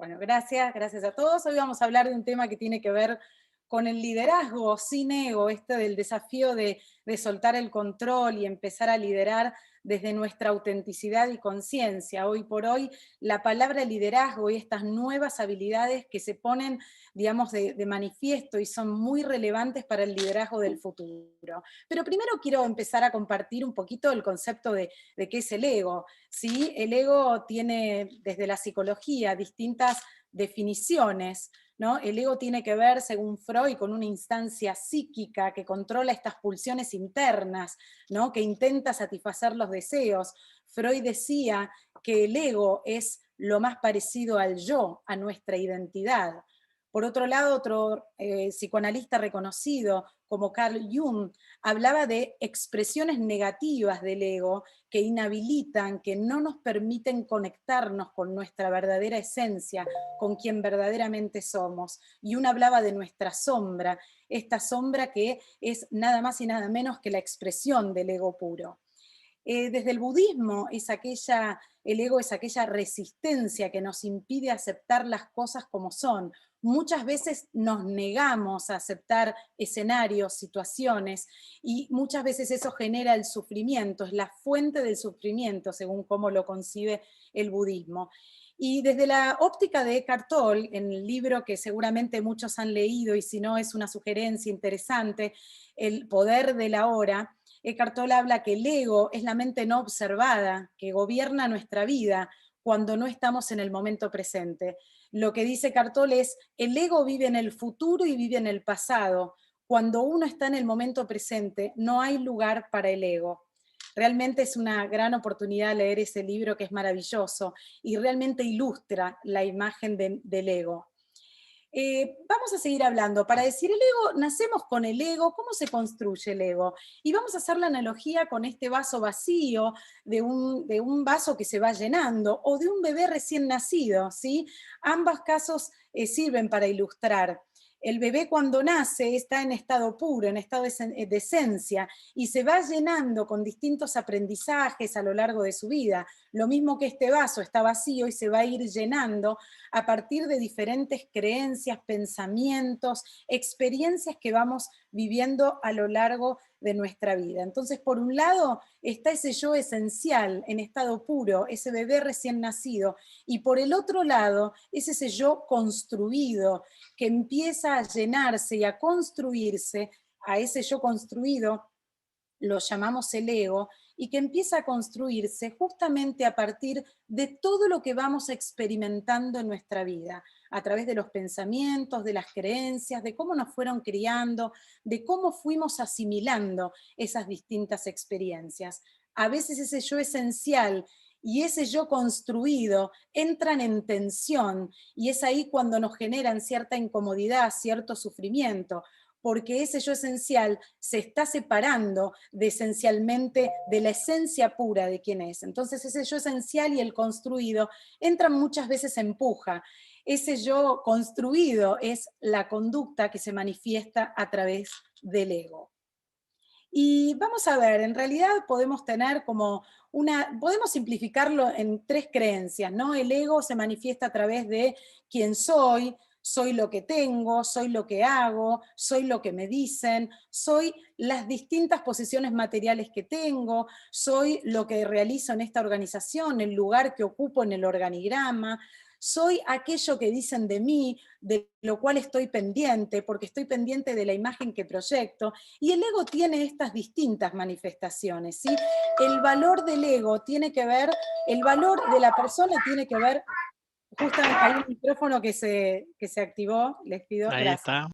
Bueno, gracias a todos. Hoy vamos a hablar de un tema que tiene que ver con el liderazgo sin ego, este del desafío de soltar el control y empezar a liderar desde nuestra autenticidad y conciencia. Hoy por hoy, la palabra liderazgo y estas nuevas habilidades que se ponen, digamos, de manifiesto y son muy relevantes para el liderazgo del futuro. Pero primero quiero empezar a compartir un poquito el concepto de qué es el ego. ¿Sí? El ego tiene desde la psicología distintas definiciones, ¿no? El ego tiene que ver, según Freud, con una instancia psíquica que controla estas pulsiones internas, ¿no? Que intenta satisfacer los deseos. Freud decía que el ego es lo más parecido al yo, a nuestra identidad. Por otro lado, otro psicoanalista reconocido como Carl Jung hablaba de expresiones negativas del ego que inhabilitan, que no nos permiten conectarnos con nuestra verdadera esencia, con quien verdaderamente somos. Y uno hablaba de nuestra sombra, esta sombra que es nada más y nada menos que la expresión del ego puro. Desde el budismo el ego es aquella resistencia que nos impide aceptar las cosas como son. Muchas veces nos negamos a aceptar escenarios, situaciones, y muchas veces eso genera el sufrimiento, es la fuente del sufrimiento, según cómo lo concibe el budismo. Y desde la óptica de Eckhart Tolle, en el libro que seguramente muchos han leído, y si no es una sugerencia interesante, El poder de la hora, Eckhart Tolle habla que el ego es la mente no observada que gobierna nuestra vida cuando no estamos en el momento presente. Lo que dice Eckhart Tolle es, el ego vive en el futuro y vive en el pasado. Cuando uno está en el momento presente, no hay lugar para el ego. Realmente es una gran oportunidad leer ese libro que es maravilloso y realmente ilustra la imagen del ego. Vamos a seguir hablando. Para decir el ego, nacemos con el ego, ¿cómo se construye el ego? Y vamos a hacer la analogía con este vaso vacío, de un vaso que se va llenando, o de un bebé recién nacido, ¿sí? Ambos casos sirven para ilustrar. El bebé cuando nace está en estado puro, en estado de esencia, y se va llenando con distintos aprendizajes a lo largo de su vida. Lo mismo que este vaso está vacío y se va a ir llenando a partir de diferentes creencias, pensamientos, experiencias que vamos viviendo a lo largo de nuestra vida. Entonces, por un lado, está ese yo esencial en estado puro, ese bebé recién nacido, y por el otro lado, es ese yo construido que empieza a llenarse y a construirse, a ese yo construido lo llamamos el ego, y que empieza a construirse justamente a partir de todo lo que vamos experimentando en nuestra vida, a través de los pensamientos, de las creencias, de cómo nos fueron criando, de cómo fuimos asimilando esas distintas experiencias. A veces ese yo esencial y ese yo construido entran en tensión, y es ahí cuando nos generan cierta incomodidad, cierto sufrimiento, porque ese yo esencial se está separando esencialmente de la esencia pura de quién es. Entonces ese yo esencial y el construido entran muchas veces en puja. Ese yo construido es la conducta que se manifiesta a través del ego. Y vamos a ver, en realidad podemos tener podemos simplificarlo en tres creencias, ¿no? El ego se manifiesta a través de quién soy lo que tengo, soy lo que hago, soy lo que me dicen, soy las distintas posiciones materiales que tengo, soy lo que realizo en esta organización, el lugar que ocupo en el organigrama, soy aquello que dicen de mí, de lo cual estoy pendiente, porque estoy pendiente de la imagen que proyecto, y el ego tiene estas distintas manifestaciones, ¿sí? El valor del ego tiene que ver, el valor de la persona tiene que ver, justamente hay un micrófono que se activó, les pido, Ahí gracias. está.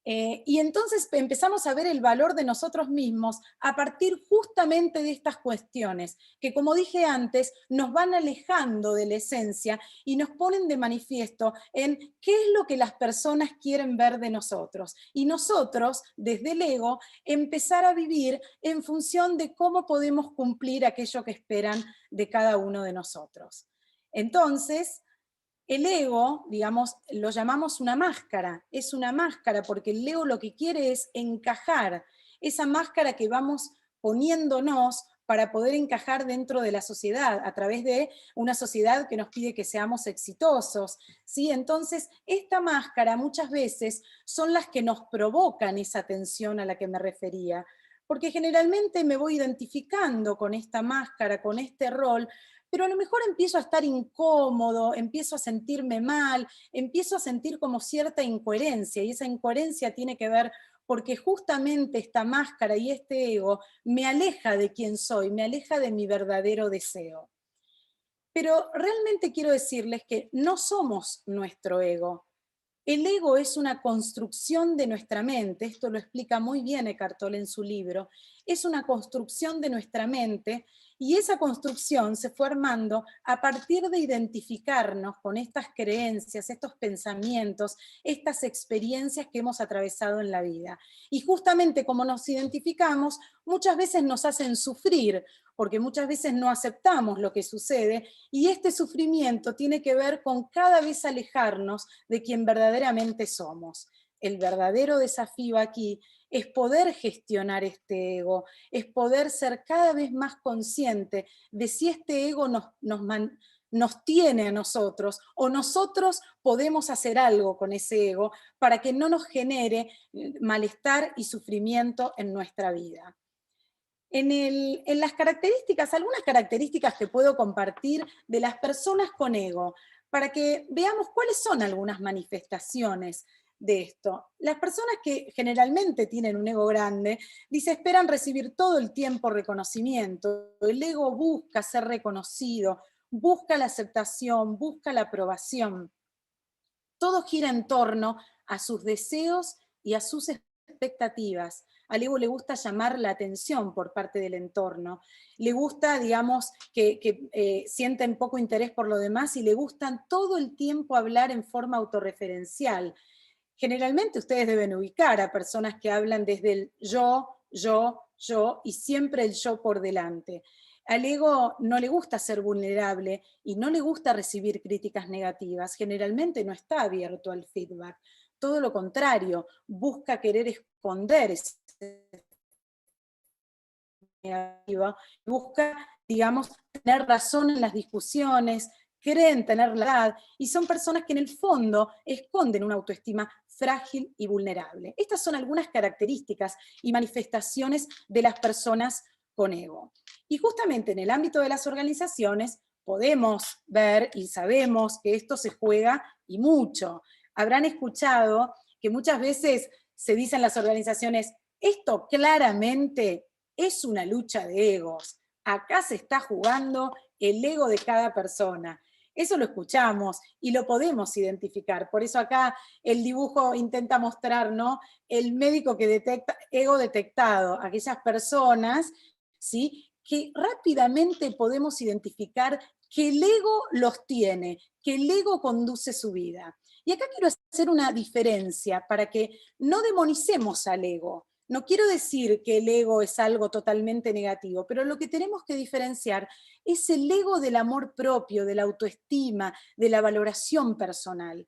Y entonces empezamos a ver el valor de nosotros mismos a partir justamente de estas cuestiones, que como dije antes, nos van alejando de la esencia y nos ponen de manifiesto en qué es lo que las personas quieren ver de nosotros. Y nosotros, desde el ego, empezar a vivir en función de cómo podemos cumplir aquello que esperan de cada uno de nosotros. Entonces, el ego, digamos, lo llamamos una máscara, es una máscara porque el ego lo que quiere es encajar, esa máscara que vamos poniéndonos para poder encajar dentro de la sociedad, a través de una sociedad que nos pide que seamos exitosos, ¿sí? Entonces, esta máscara muchas veces son las que nos provocan esa tensión a la que me refería, porque generalmente me voy identificando con esta máscara, con este rol, pero a lo mejor empiezo a estar incómodo, empiezo a sentirme mal, empiezo a sentir como cierta incoherencia, y esa incoherencia tiene que ver porque justamente esta máscara y este ego me aleja de quién soy, me aleja de mi verdadero deseo. Pero realmente quiero decirles que no somos nuestro ego. El ego es una construcción de nuestra mente, esto lo explica muy bien Eckhart Tolle en su libro, es una construcción de nuestra mente y esa construcción se fue armando a partir de identificarnos con estas creencias, estos pensamientos, estas experiencias que hemos atravesado en la vida. Y justamente como nos identificamos, muchas veces nos hacen sufrir, porque muchas veces no aceptamos lo que sucede, y este sufrimiento tiene que ver con cada vez alejarnos de quien verdaderamente somos. El verdadero desafío aquí es poder gestionar este ego, es poder ser cada vez más consciente de si este ego nos tiene a nosotros o nosotros podemos hacer algo con ese ego para que no nos genere malestar y sufrimiento en nuestra vida. En las características, algunas características que puedo compartir de las personas con ego, para que veamos cuáles son algunas manifestaciones de esto. Las personas que generalmente tienen un ego grande, dice, esperan recibir todo el tiempo reconocimiento. El ego busca ser reconocido, busca la aceptación, busca la aprobación. Todo gira en torno a sus deseos y a sus expectativas. Al ego le gusta llamar la atención por parte del entorno. Le gusta, digamos, que sienten poco interés por lo demás y le gustan todo el tiempo hablar en forma autorreferencial. Generalmente ustedes deben ubicar a personas que hablan desde el yo, y siempre el yo por delante. Al ego no le gusta ser vulnerable y no le gusta recibir críticas negativas. Generalmente no está abierto al feedback. Todo lo contrario, busca querer esconder ese negativo, busca, digamos, tener razón en las discusiones, creen tener la verdad, y son personas que en el fondo esconden una autoestima frágil y vulnerable. Estas son algunas características y manifestaciones de las personas con ego. Y justamente en el ámbito de las organizaciones podemos ver y sabemos que esto se juega y mucho. Habrán escuchado que muchas veces se dice en las organizaciones, esto claramente es una lucha de egos. Acá se está jugando el ego de cada persona. Eso lo escuchamos y lo podemos identificar. Por eso acá el dibujo intenta mostrar, ¿no?, el médico que detecta ego detectado, aquellas personas, ¿sí?, que rápidamente podemos identificar que el ego los tiene, que el ego conduce su vida. Y acá quiero hacer una diferencia para que no demonicemos al ego. No quiero decir que el ego es algo totalmente negativo, pero lo que tenemos que diferenciar es el ego del amor propio, de la autoestima, de la valoración personal.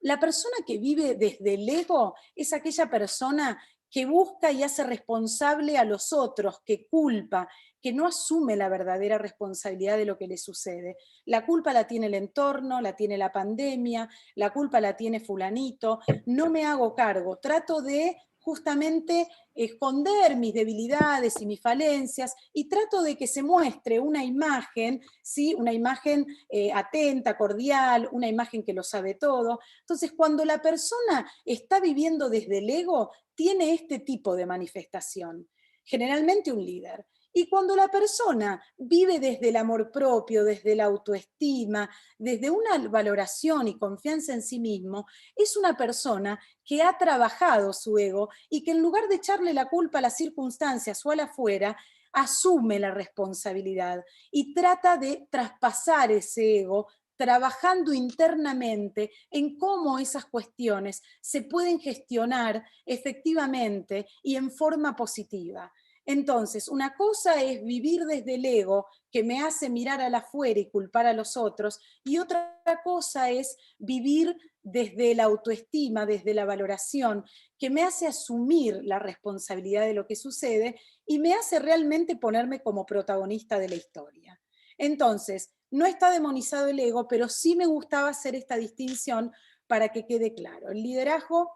La persona que vive desde el ego es aquella persona que busca y hace responsable a los otros, que culpa, que no asume la verdadera responsabilidad de lo que le sucede. La culpa la tiene el entorno, la tiene la pandemia, la culpa la tiene fulanito, no me hago cargo, trato de justamente esconder mis debilidades y mis falencias y trato de que se muestre una imagen, ¿sí?, una imagen atenta, cordial, una imagen que lo sabe todo. Entonces, cuando la persona está viviendo desde el ego, tiene este tipo de manifestación, generalmente un líder. Y cuando la persona vive desde el amor propio, desde la autoestima, desde una valoración y confianza en sí mismo, es una persona que ha trabajado su ego y que en lugar de echarle la culpa a las circunstancias o al afuera, asume la responsabilidad y trata de traspasar ese ego trabajando internamente en cómo esas cuestiones se pueden gestionar efectivamente y en forma positiva. Entonces, una cosa es vivir desde el ego, que me hace mirar al afuera y culpar a los otros, y otra cosa es vivir desde la autoestima, desde la valoración, que me hace asumir la responsabilidad de lo que sucede y me hace realmente ponerme como protagonista de la historia. Entonces, no está demonizado el ego, pero sí me gustaba hacer esta distinción para que quede claro. El liderazgo,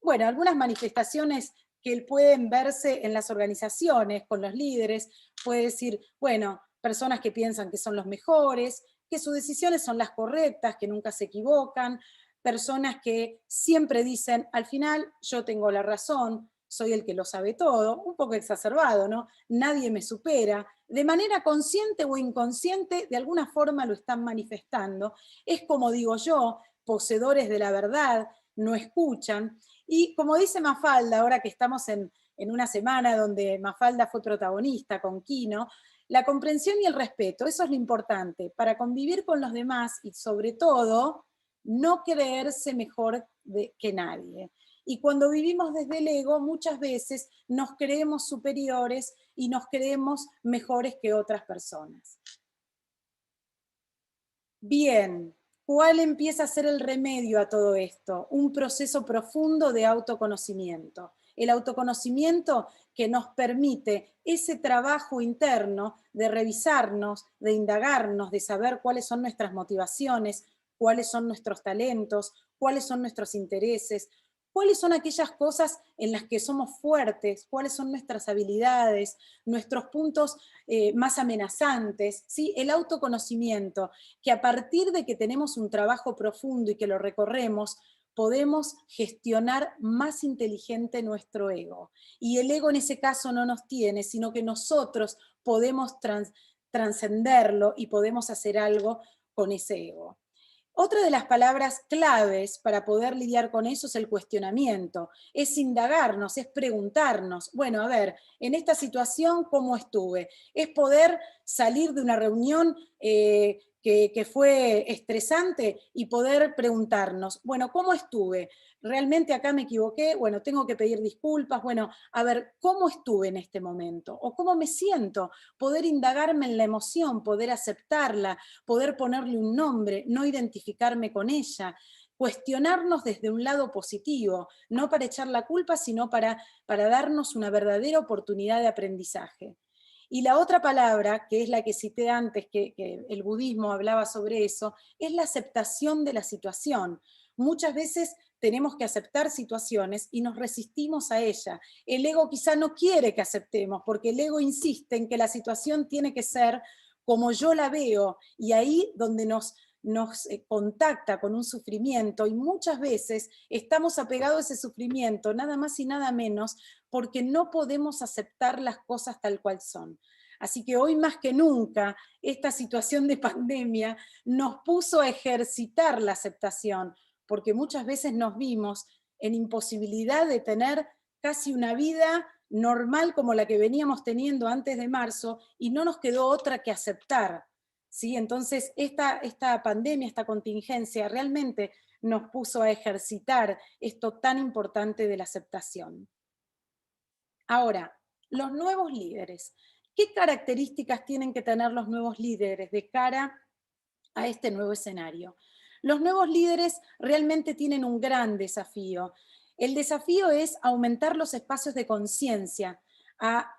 bueno, algunas manifestaciones que pueden verse en las organizaciones, con los líderes, puede decir, bueno, personas que piensan que son los mejores, que sus decisiones son las correctas, que nunca se equivocan, personas que siempre dicen, al final yo tengo la razón, soy el que lo sabe todo, un poco exacerbado, ¿no? Nadie me supera, de manera consciente o inconsciente, de alguna forma lo están manifestando. Es como digo yo, poseedores de la verdad, no escuchan. Y como dice Mafalda, ahora que estamos en una semana donde Mafalda fue protagonista con Kino, la comprensión y el respeto, eso es lo importante, para convivir con los demás y sobre todo no creerse mejor que nadie. Y cuando vivimos desde el ego, muchas veces nos creemos superiores y nos creemos mejores que otras personas. Bien, ¿cuál empieza a ser el remedio a todo esto? Un proceso profundo de autoconocimiento. El autoconocimiento que nos permite ese trabajo interno de revisarnos, de indagarnos, de saber cuáles son nuestras motivaciones, cuáles son nuestros talentos, cuáles son nuestros intereses, cuáles son aquellas cosas en las que somos fuertes, cuáles son nuestras habilidades, nuestros puntos más amenazantes, ¿sí? El autoconocimiento, que a partir de que tenemos un trabajo profundo y que lo recorremos, podemos gestionar más inteligente nuestro ego. Y el ego en ese caso no nos tiene, sino que nosotros podemos trascenderlo y podemos hacer algo con ese ego. Otra de las palabras claves para poder lidiar con eso es el cuestionamiento, es indagarnos, es preguntarnos, bueno, a ver, en esta situación, ¿cómo estuve? Es poder salir de una reunión que fue estresante y poder preguntarnos, bueno, ¿cómo estuve? ¿Realmente acá me equivoqué? Bueno, tengo que pedir disculpas, bueno, a ver, ¿cómo estuve en este momento? ¿O cómo me siento? Poder indagarme en la emoción, poder aceptarla, poder ponerle un nombre, no identificarme con ella, cuestionarnos desde un lado positivo, no para echar la culpa, sino para darnos una verdadera oportunidad de aprendizaje. Y la otra palabra, que es la que cité antes, que el budismo hablaba sobre eso, es la aceptación de la situación. Muchas veces tenemos que aceptar situaciones y nos resistimos a ella. El ego quizá no quiere que aceptemos, porque el ego insiste en que la situación tiene que ser como yo la veo, y ahí donde nos contacta con un sufrimiento, y muchas veces estamos apegados a ese sufrimiento, nada más y nada menos, porque no podemos aceptar las cosas tal cual son. Así que hoy más que nunca, esta situación de pandemia nos puso a ejercitar la aceptación, porque muchas veces nos vimos en imposibilidad de tener casi una vida normal como la que veníamos teniendo antes de marzo, y no nos quedó otra que aceptar. ¿Sí? Entonces, esta pandemia, esta contingencia, realmente nos puso a ejercitar esto tan importante de la aceptación. Ahora, los nuevos líderes. ¿Qué características tienen que tener los nuevos líderes de cara a este nuevo escenario? Los nuevos líderes realmente tienen un gran desafío. El desafío es aumentar los espacios de conciencia, a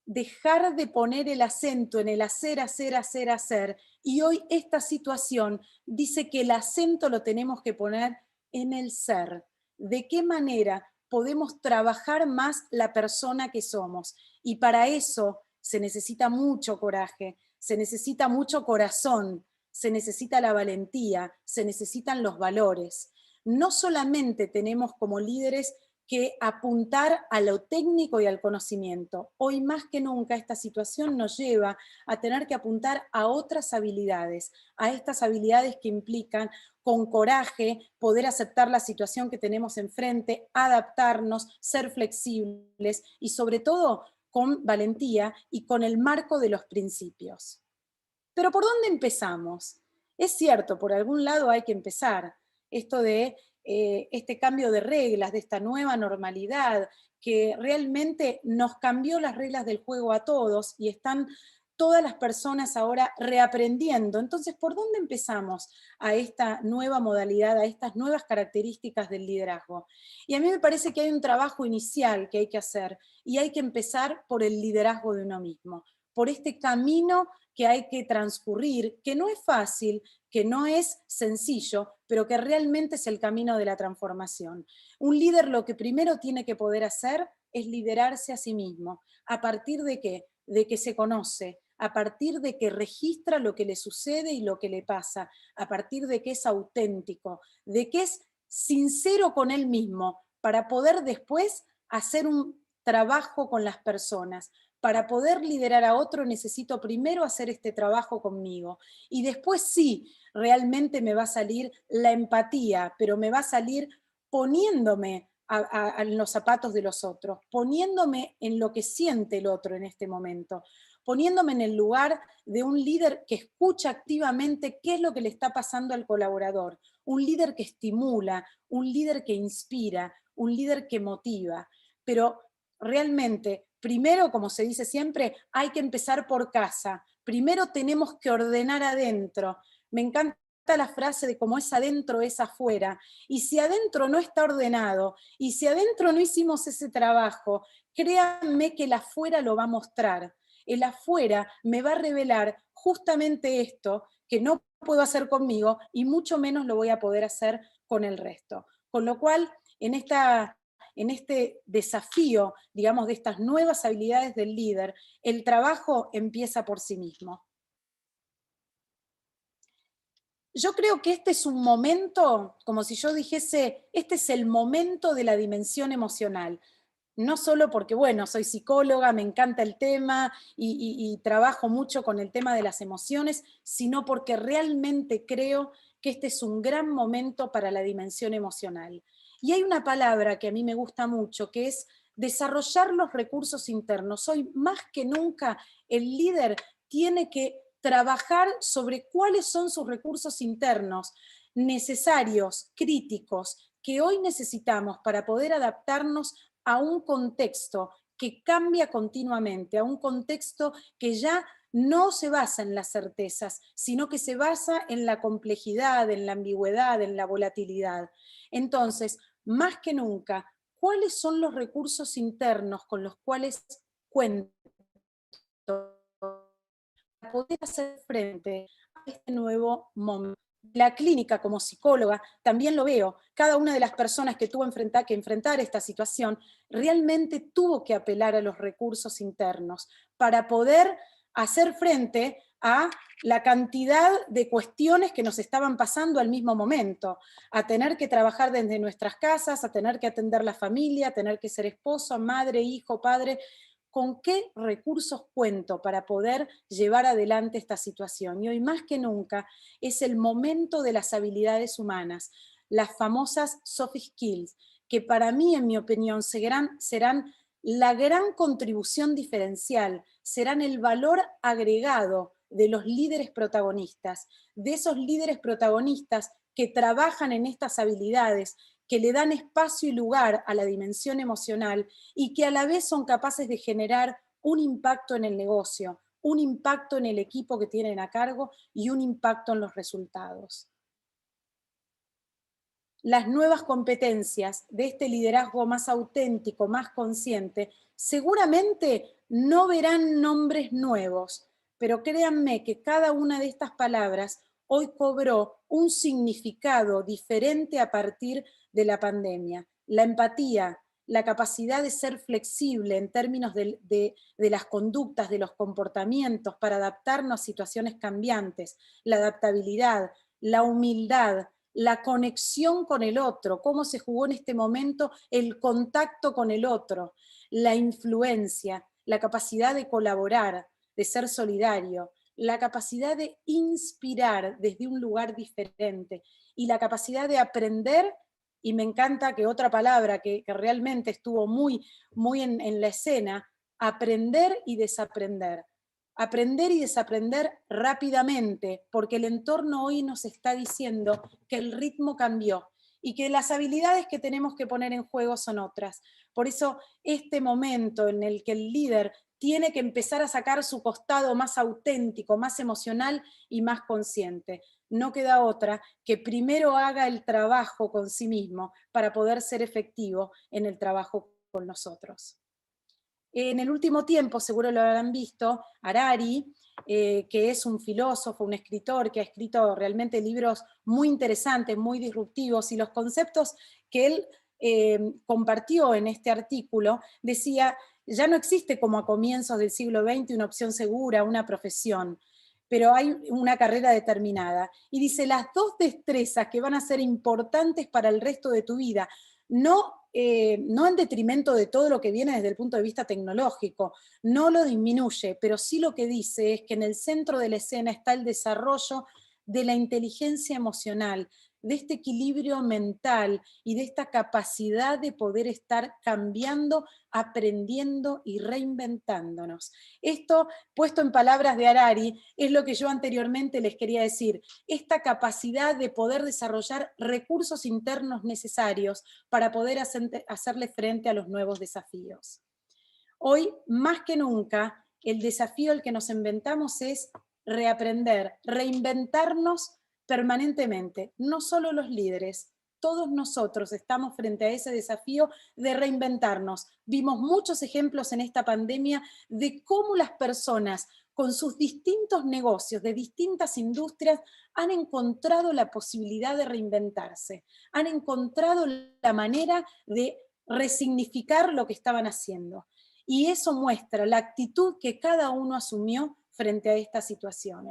dejar de poner el acento en el hacer, hacer, hacer, hacer. Y hoy esta situación dice que el acento lo tenemos que poner en el ser. ¿De qué manera podemos trabajar más la persona que somos? Y para eso se necesita mucho coraje, se necesita mucho corazón, se necesita la valentía, se necesitan los valores. No solamente tenemos como líderes que apuntar a lo técnico y al conocimiento. Hoy más que nunca esta situación nos lleva a tener que apuntar a otras habilidades, a estas habilidades que implican con coraje poder aceptar la situación que tenemos enfrente, adaptarnos, ser flexibles y sobre todo con valentía y con el marco de los principios. Pero ¿por dónde empezamos? Es cierto, por algún lado hay que empezar. Esto de este cambio de reglas, de esta nueva normalidad que realmente nos cambió las reglas del juego a todos y están todas las personas ahora reaprendiendo. Entonces, ¿por dónde empezamos a esta nueva modalidad, a estas nuevas características del liderazgo? Y a mí me parece que hay un trabajo inicial que hay que hacer, y hay que empezar por el liderazgo de uno mismo, por este camino que hay que transcurrir, que no es fácil, que no es sencillo, pero que realmente es el camino de la transformación. Un líder lo que primero tiene que poder hacer es liderarse a sí mismo. ¿A partir de qué? De que se conoce, a partir de que registra lo que le sucede y lo que le pasa, a partir de que es auténtico, de que es sincero con él mismo, para poder después hacer un trabajo con las personas. Para poder liderar a otro necesito primero hacer este trabajo conmigo. Y después sí, realmente me va a salir la empatía, pero me va a salir poniéndome en los zapatos de los otros, poniéndome en lo que siente el otro en este momento, poniéndome en el lugar de un líder que escucha activamente qué es lo que le está pasando al colaborador, un líder que estimula, un líder que inspira, un líder que motiva. Pero realmente, primero, como se dice siempre, hay que empezar por casa. Primero tenemos que ordenar adentro. Me encanta la frase de como es adentro, es afuera. Y si adentro no está ordenado, y si adentro no hicimos ese trabajo, créanme que el afuera lo va a mostrar. El afuera me va a revelar justamente esto que no puedo hacer conmigo y mucho menos lo voy a poder hacer con el resto. Con lo cual, en este desafío, digamos, de estas nuevas habilidades del líder, el trabajo empieza por sí mismo. Yo creo que este es un momento, como si yo dijese, este es el momento de la dimensión emocional. No solo porque, bueno, soy psicóloga, me encanta el tema y trabajo mucho con el tema de las emociones, sino porque realmente creo que este es un gran momento para la dimensión emocional. Y hay una palabra que a mí me gusta mucho, que es desarrollar los recursos internos. Hoy más que nunca el líder tiene que trabajar sobre cuáles son sus recursos internos necesarios, críticos, que hoy necesitamos para poder adaptarnos a un contexto que cambia continuamente, a un contexto que ya no se basa en las certezas, sino que se basa en la complejidad, en la ambigüedad, en la volatilidad. Entonces, más que nunca, ¿cuáles son los recursos internos con los cuales cuento para poder hacer frente a este nuevo momento? La clínica, como psicóloga, también lo veo. Cada una de las personas que tuvo que enfrentar esta situación realmente tuvo que apelar a los recursos internos para poder hacer frente a la cantidad de cuestiones que nos estaban pasando al mismo momento, a tener que trabajar desde nuestras casas, a tener que atender la familia, a tener que ser esposo, madre, hijo, padre. ¿Con qué recursos cuento para poder llevar adelante esta situación? Y hoy más que nunca es el momento de las habilidades humanas, las famosas soft skills, que para mí, en mi opinión, serán la gran contribución diferencial, serán el valor agregado de los líderes protagonistas, de esos líderes protagonistas que trabajan en estas habilidades, que le dan espacio y lugar a la dimensión emocional y que a la vez son capaces de generar un impacto en el negocio, un impacto en el equipo que tienen a cargo y un impacto en los resultados. Las nuevas competencias de este liderazgo más auténtico, más consciente, seguramente no verán nombres nuevos, pero créanme que cada una de estas palabras hoy cobró un significado diferente a partir de la pandemia. La empatía, la capacidad de ser flexible en términos de las conductas, de los comportamientos para adaptarnos a situaciones cambiantes, la adaptabilidad, la humildad, la conexión con el otro, cómo se jugó en este momento el contacto con el otro, la influencia, la capacidad de colaborar, de ser solidario, la capacidad de inspirar desde un lugar diferente y la capacidad de aprender. Y me encanta que otra palabra que realmente estuvo muy en la escena, aprender y desaprender. Aprender y desaprender rápidamente, porque el entorno hoy nos está diciendo que el ritmo cambió y que las habilidades que tenemos que poner en juego son otras. Por eso este momento en el que el líder tiene que empezar a sacar su costado más auténtico, más emocional y más consciente. No queda otra que primero haga el trabajo con sí mismo para poder ser efectivo en el trabajo con nosotros. En el último tiempo, seguro lo habrán visto, Harari, que es un filósofo, un escritor que ha escrito realmente libros muy interesantes, muy disruptivos, y los conceptos que él compartió en este artículo, decía, ya no existe como a comienzos del siglo XX una opción segura, una profesión, pero hay una carrera determinada. Y dice, las dos destrezas que van a ser importantes para el resto de tu vida, no en detrimento de todo lo que viene desde el punto de vista tecnológico, no lo disminuye, pero sí lo que dice es que en el centro de la escena está el desarrollo de la inteligencia emocional, de este equilibrio mental y de esta capacidad de poder estar cambiando, aprendiendo y reinventándonos. Esto, puesto en palabras de Harari, es lo que yo anteriormente les quería decir, esta capacidad de poder desarrollar recursos internos necesarios para poder hacerle frente a los nuevos desafíos. Hoy, más que nunca, el desafío al que nos inventamos es reaprender, reinventarnos permanentemente, no solo los líderes, todos nosotros estamos frente a ese desafío de reinventarnos. Vimos muchos ejemplos en esta pandemia de cómo las personas con sus distintos negocios, de distintas industrias, han encontrado la posibilidad de reinventarse, han encontrado la manera de resignificar lo que estaban haciendo. Y eso muestra la actitud que cada uno asumió frente a esta situación.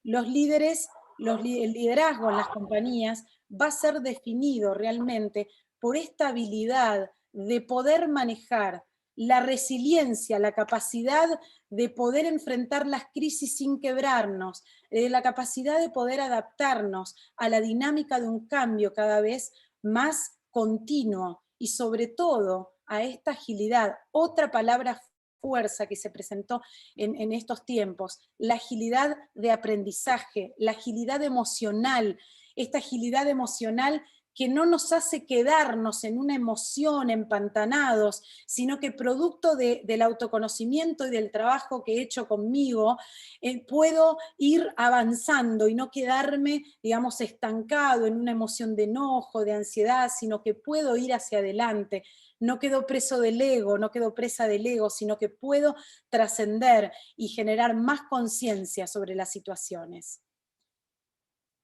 Los líderes, el liderazgo en las compañías va a ser definido realmente por esta habilidad de poder manejar la resiliencia, la capacidad de poder enfrentar las crisis sin quebrarnos, la capacidad de poder adaptarnos a la dinámica de un cambio cada vez más continuo y sobre todo a esta agilidad. Otra palabra fuerza que se presentó en estos tiempos, la agilidad de aprendizaje, la agilidad emocional, esta agilidad emocional que no nos hace quedarnos en una emoción, empantanados, sino que producto del autoconocimiento y del trabajo que he hecho conmigo, puedo ir avanzando y no quedarme, digamos, estancado en una emoción de enojo, de ansiedad, sino que puedo ir hacia adelante. No quedo preso del ego, no quedo presa del ego, sino que puedo trascender y generar más conciencia sobre las situaciones.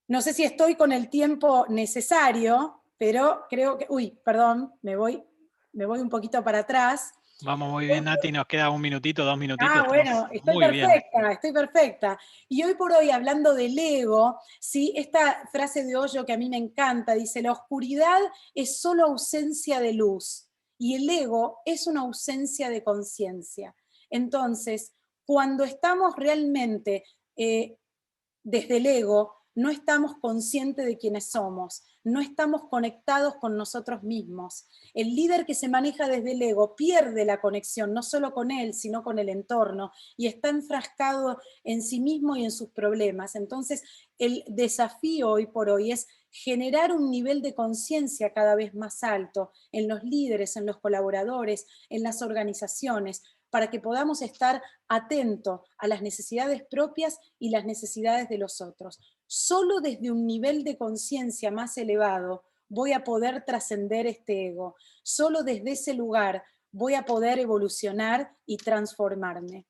No sé si estoy con el tiempo necesario, pero creo que, perdón, me voy un poquito para atrás. Vamos muy bien, Nati, nos queda un minutito, 2 minutitos. Bueno, estoy muy bien. perfecta, estoy perfecta. Y hoy por hoy, hablando del ego, ¿sí? Esta frase de Hoyo que a mí me encanta, dice, la oscuridad es solo ausencia de luz y el ego es una ausencia de conciencia. Entonces, cuando estamos realmente desde el ego, no estamos conscientes de quiénes somos, no estamos conectados con nosotros mismos. El líder que se maneja desde el ego pierde la conexión, no solo con él, sino con el entorno, y está enfrascado en sí mismo y en sus problemas. Entonces, el desafío hoy por hoy es generar un nivel de conciencia cada vez más alto en los líderes, en los colaboradores, en las organizaciones, para que podamos estar atentos a las necesidades propias y las necesidades de los otros. Solo desde un nivel de conciencia más elevado voy a poder trascender este ego. Solo desde ese lugar voy a poder evolucionar y transformarme.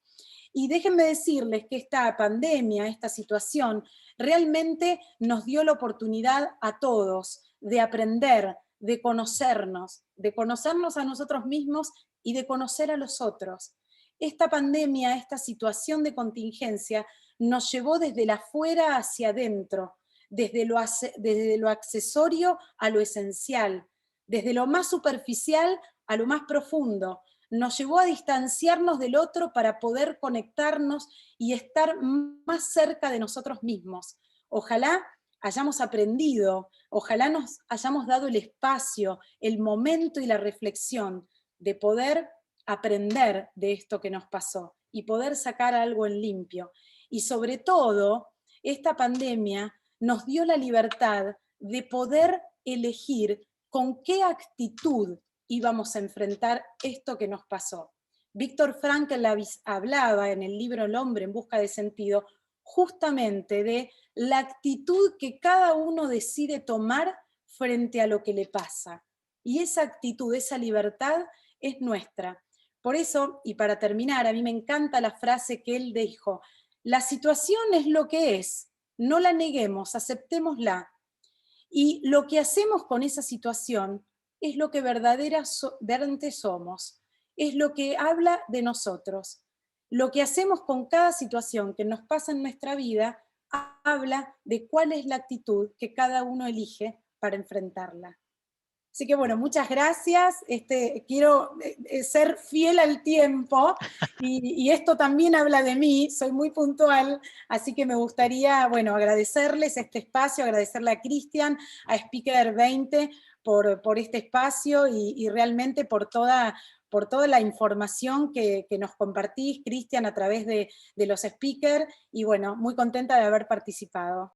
Y déjenme decirles que esta pandemia, esta situación, realmente nos dio la oportunidad a todos de aprender, de conocernos a nosotros mismos y de conocer a los otros. Esta pandemia, esta situación de contingencia, nos llevó desde la afuera hacia adentro, desde lo accesorio a lo esencial, desde lo más superficial a lo más profundo. Nos llevó a distanciarnos del otro para poder conectarnos y estar más cerca de nosotros mismos. Ojalá hayamos aprendido, ojalá nos hayamos dado el espacio, el momento y la reflexión de poder aprender de esto que nos pasó y poder sacar algo en limpio. Y sobre todo, esta pandemia nos dio la libertad de poder elegir con qué actitud íbamos a enfrentar esto que nos pasó. Viktor Frankl hablaba en el libro El hombre en busca de sentido justamente de la actitud que cada uno decide tomar frente a lo que le pasa. Y esa actitud, esa libertad es nuestra. Por eso, y para terminar, a mí me encanta la frase que él dijo: la situación es lo que es, no la neguemos, aceptémosla. Y lo que hacemos con esa situación es lo que verdaderamente somos, es lo que habla de nosotros. Lo que hacemos con cada situación que nos pasa en nuestra vida habla de cuál es la actitud que cada uno elige para enfrentarla. Así que bueno, muchas gracias. Quiero ser fiel al tiempo y esto también habla de mí, soy muy puntual, así que me gustaría, bueno, agradecerles este espacio, agradecerle a Cristian, a Speaker 20 por este espacio y realmente por toda la información que nos compartís, Cristian, a través de los speakers, y bueno, muy contenta de haber participado.